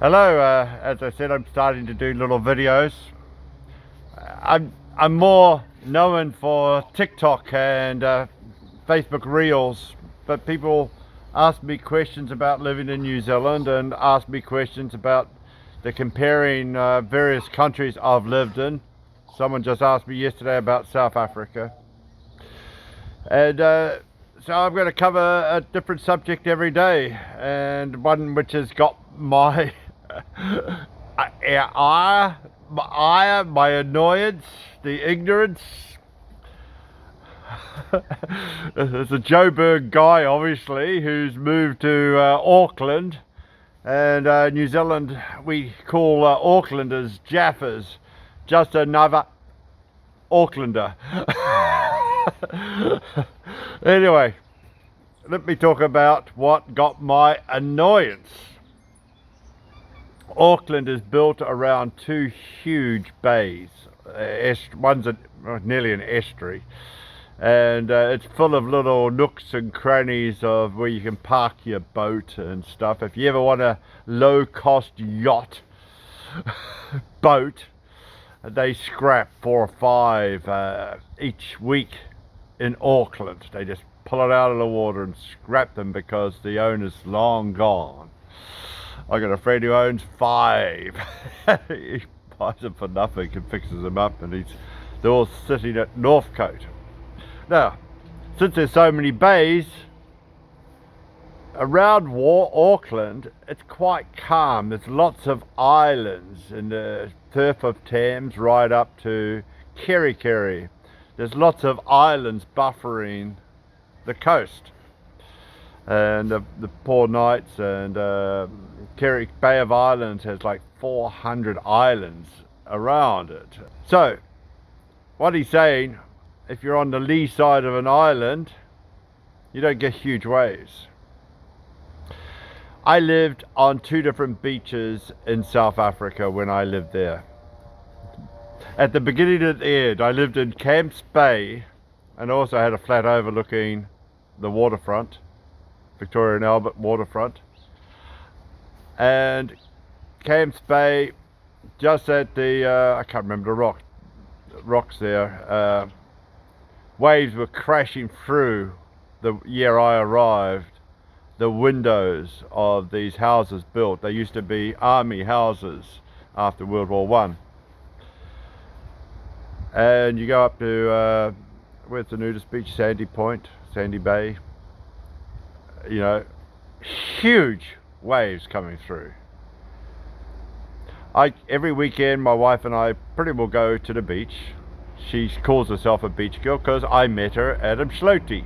Hello, as I said, I'm starting to do little videos. I'm more known for TikTok and Facebook Reels, but people ask me questions about living in New Zealand and ask me questions about the comparing various countries I've lived in. Someone just asked me yesterday about South Africa. And so I'm going to cover a different subject every day, and one which has got my my annoyance, the ignorance. There's a Joburg guy, obviously, who's moved to Auckland, and New Zealand, we call Aucklanders Jaffas, just another Aucklander. Anyway, let me talk about what got my annoyance. Auckland is built around two huge bays. One's nearly an estuary, and it's full of little nooks and crannies of where you can park your boat and stuff. If you ever want a low-cost yacht boat, they scrap 4 or 5 each week in Auckland. They just pull it out of the water and scrap them because the owner's long gone. I got a friend who owns 5. He buys them for nothing and fixes them up, and they're all sitting at Northcote. Now, since there's so many bays around Auckland, it's quite calm. There's lots of islands in the Firth of Thames right up to Kerikeri. There's lots of islands buffering the coast, and the Poor Knights and Bay of Islands has like 400 islands around it. So what he's saying, if you're on the lee side of an island, you don't get huge waves. I lived on 2 different beaches in South Africa when I lived there. At the beginning and the end, I lived in Camps Bay, and also had a flat overlooking the waterfront, Victoria and Albert waterfront. And Camps Bay, just at the, I can't remember the rocks there, waves were crashing through the year I arrived, the windows of these houses built. They used to be army houses after World War One. And you go up to where's the nudist beach? Sandy Point, Sandy Bay. You know, huge waves coming through. Every weekend my wife and I pretty well go to the beach. She calls herself a beach girl because I met her at Umdloti.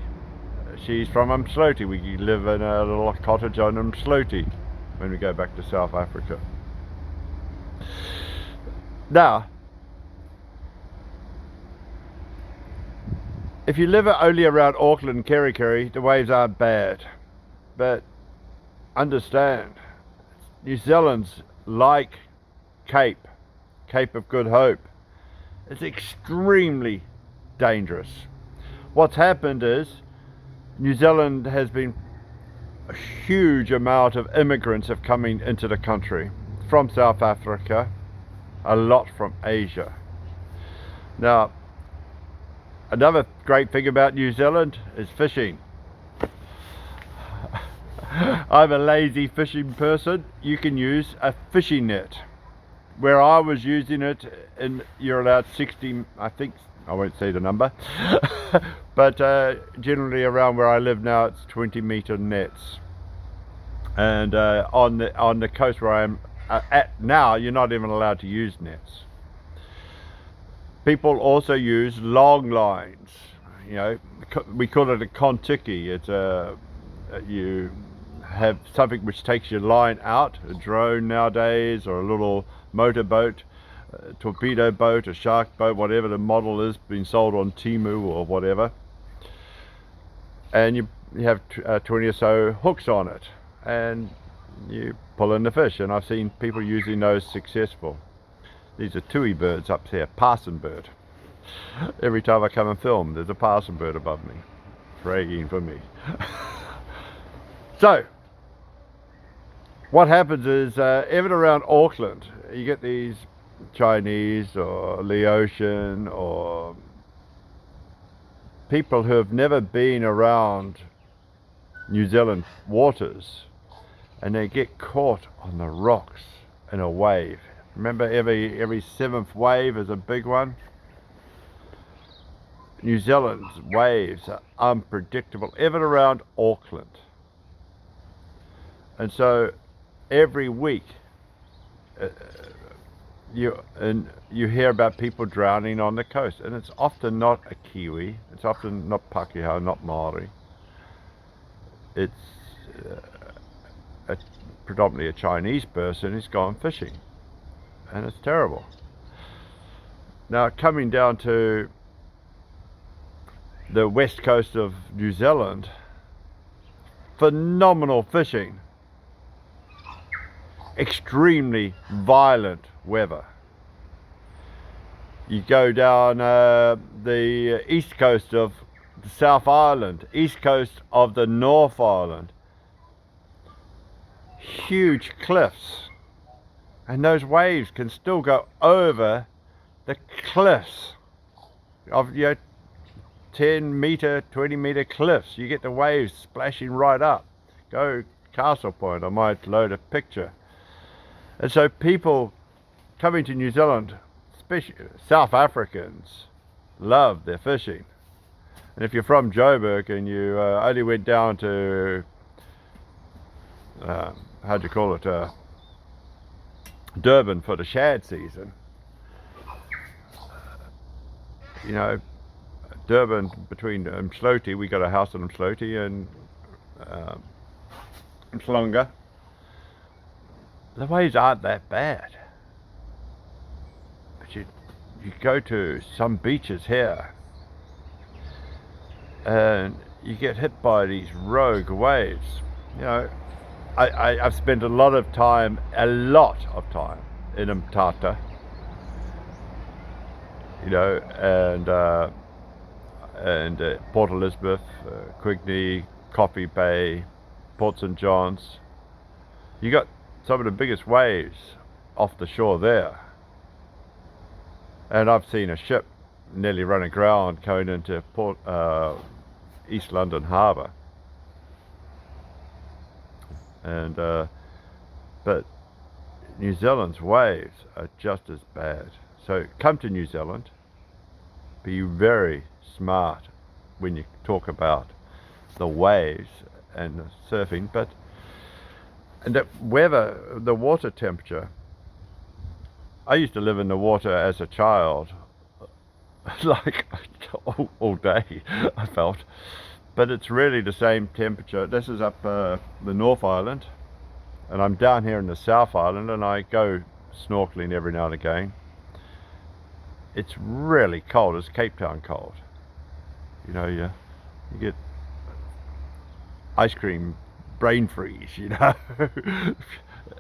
She's from Umdloti. We live in a little cottage on Umdloti when we go back to South Africa. Now, if you live only around Auckland and Kerikeri, the waves aren't bad. But understand, New Zealand's like Cape of Good Hope. It's extremely dangerous. What's happened is New Zealand has been a huge amount of immigrants have coming into the country from South Africa, a lot from Asia. Now, another great thing about New Zealand is fishing. I'm a lazy fishing person. You can use a fishing net. Where I was using it, you're allowed 60, I think, I won't say the number, but generally around where I live now it's 20-meter nets. And on the coast where I'm at now, you're not even allowed to use nets. People also use long lines. You know, we call it a kontiki. It's you have something which takes your line out, a drone nowadays, or a little motorboat, a torpedo boat, a shark boat, whatever the model is, being sold on Temu or whatever. And you have 20 or so hooks on it, and you pull in the fish. And I've seen people using those successful. These are tui birds up here, parson bird. Every time I come and film, there's a parson bird above me, fragging for me. So, what happens is, even around Auckland, you get these Chinese or Laotian or people who have never been around New Zealand waters, and they get caught on the rocks in a wave. Remember, every seventh wave is a big one. New Zealand's waves are unpredictable, even around Auckland. And so every week you hear about people drowning on the coast, and it's often not a Kiwi, it's often not Pākehā, not Māori. It's predominantly a Chinese person who's gone fishing, and it's terrible. Now, coming down to the west coast of New Zealand, phenomenal fishing, extremely violent weather. You go down the east coast of the South Island, east coast of the North Island, huge cliffs, and those waves can still go over the cliffs of 10 meter, 20 meter cliffs. You get the waves splashing right up. Go Castle Point, I might load a picture. And so people coming to New Zealand, especially South Africans, love their fishing. And if you're from Joburg and you only went down to Durban for the shad season, Durban, between Msloty, we got a house in Msloty and Mhlonga. The waves aren't that bad, but you go to some beaches here and you get hit by these rogue waves. I've spent a lot of time in Mtata, and Port Elizabeth, Quigney, Coffee Bay, Port St John's. You got some of the biggest waves off the shore there, and I've seen a ship nearly run aground going into East London Harbour. And but New Zealand's waves are just as bad. So come to New Zealand, be very smart when you talk about the waves and the surfing, and the weather, the water temperature. I used to live in the water as a child, like all day, I felt. But it's really the same temperature. This is up the North Island, and I'm down here in the South Island, and I go snorkeling every now and again. It's really cold. It's Cape Town cold. You get ice cream brain freeze,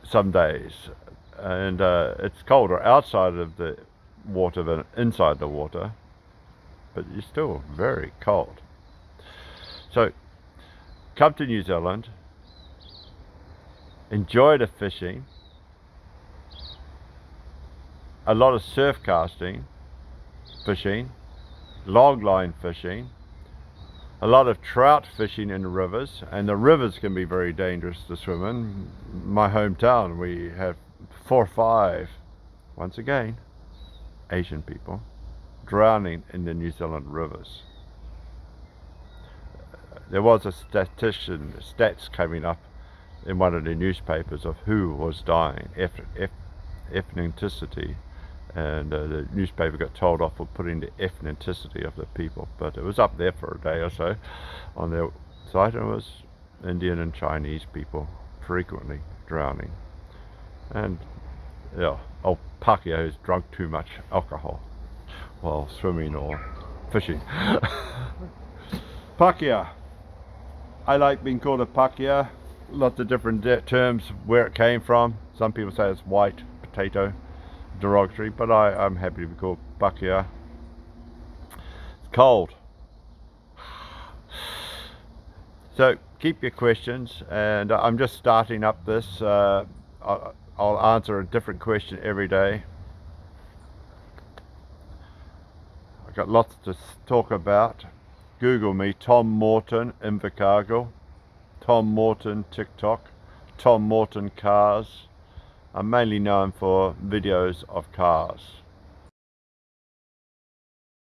some days. And it's colder outside of the water than inside the water, but you're still very cold. So come to New Zealand, enjoy the fishing, a lot of surf casting, fishing, longline fishing, a lot of trout fishing in the rivers, and the rivers can be very dangerous to swim in. My hometown, we have 4 or 5, once again, Asian people drowning in the New Zealand rivers. There was a stats coming up in one of the newspapers of who was dying, ethnicity, and the newspaper got told off for putting the ethnicity of the people, but it was up there for a day or so on their site, and it was Indian and Chinese people frequently drowning. And old Pākehā who's drunk too much alcohol while swimming or fishing. Pākehā. I like being called a Pākehā. Lots of different terms where it came from. Some people say it's white potato, derogatory, but I'm happy to be called Pākehā. It's cold. So keep your questions, and I'm just starting up this. I'll answer a different question every day. I've got lots to talk about. Google me, Tom Morton Invercargill, Tom Morton TikTok, Tom Morton Cars. I'm mainly known for videos of cars.